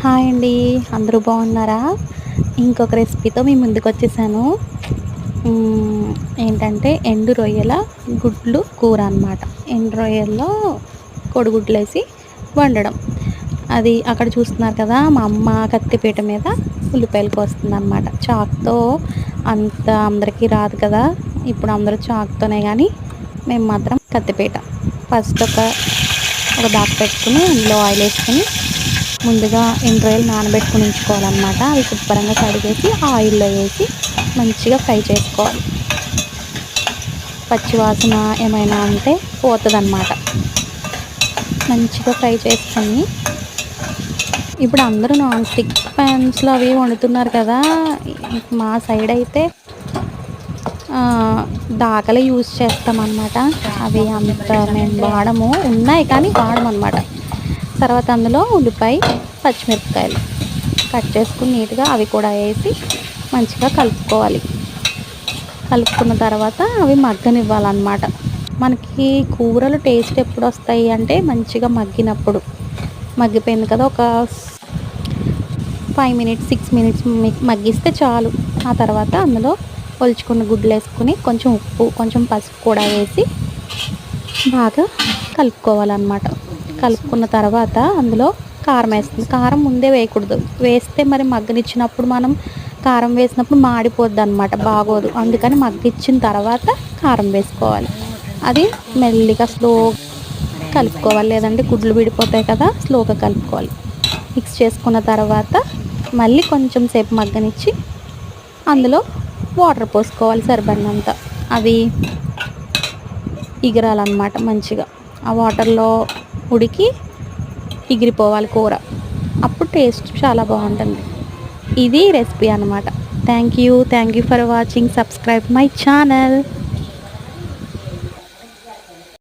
Hi అండి. అందరూ బాగున్నారా? ఇంకొక రెసిపీతో మీ ముందుకొచ్చేసాను. ఏంటంటే ఎండు రొయ్యల గుడ్లు కూర అనమాట. ఎండు రొయ్యల్లో కోడిగుడ్లేసి వండడం. అది అక్కడ చూస్తున్నారు కదా! మా అమ్మ కత్తిపీట మీద ఉల్లిపాయలు కోస్తుందనమాట. చాకుతో అంత అందరికీ రాదు కదా! ఇప్పుడు అందరూ చాకుతోనే గానీ, మేము మాత్రం కత్తిపీట. ఫస్ట్ ఒక దాక పెట్టుకుని అందులో ఆయిల్ వేసుకొని ముందుగా ఎండు రొయ్యలు నానబెట్టుకుని ఉంచుకోవాలన్నమాట. అవి శుభ్రంగా కడిగేసి ఆయిల్లో వేసి మంచిగా ఫ్రై చేసుకోవాలి. పచ్చి వాసన ఏమైనా ఉంటే పోతుందన్నమాట. మంచిగా ఫ్రై చేసుకొని ఇప్పుడు అందరూ నాన్ స్టిక్ ప్యాన్స్లో అవి వండుతున్నారు కదా! మా సైడ్ అయితే దాకలే యూజ్ చేస్తామన్నమాట. అవి అంత మేము వాడము. ఉన్నాయి కానీ వాడమన్నమాట. తర్వాత అందులో ఉల్లిపాయ, పచ్చిమిరపకాయలు కట్ చేసుకుని నీట్గా అవి కూడా వేసి మంచిగా కలుపుకోవాలి. కలుపుకున్న తర్వాత అవి మగ్గనివ్వాలన్నమాట. మనకి కూరలు టేస్ట్ ఎప్పుడు వస్తాయి అంటే మంచిగా మగ్గినప్పుడు. మగ్గిపోయింది కదా, ఒక 5 మినిట్స్ 6 మినిట్స్ మగ్గిస్తే చాలు. ఆ తర్వాత అందులో ఒలుచుకున్న గుడ్లు వేసుకుని కొంచెం ఉప్పు, కొంచెం పసుపు కూడా వేసి బాగా కలుపుకోవాలన్నమాట. కలుపుకున్న తర్వాత అందులో కారం వేస్తుంది. కారం ముందే వేయకూడదు. వేస్తే మరి మగ్గనిచ్చినప్పుడు మనం కారం వేసినప్పుడు మాడిపోద్ది అనమాట, బాగోదు. అందుకని మగ్గిచ్చిన తర్వాత కారం వేసుకోవాలి. అది మెల్లిగా స్లో కలుపుకోవాలి, లేదంటే గుడ్లు విడిపోతాయి కదా. స్లోగా కలుపుకోవాలి. మిక్స్ చేసుకున్న తర్వాత మళ్ళీ కొంచెం సేపు మగ్గనిచ్చి అందులో వాటర్ పోసుకోవాలి సరిపడినంత. అవి ఎగరాలన్నమాట మంచిగా. ఆ వాటర్లో ఉడికి ఎగిరిపోవాలి కూర. అప్పుడు టేస్ట్ చాలా బాగుంటుంది. ఇది రెసిపీ అనమాట. Thank you for watching. Subscribe my channel.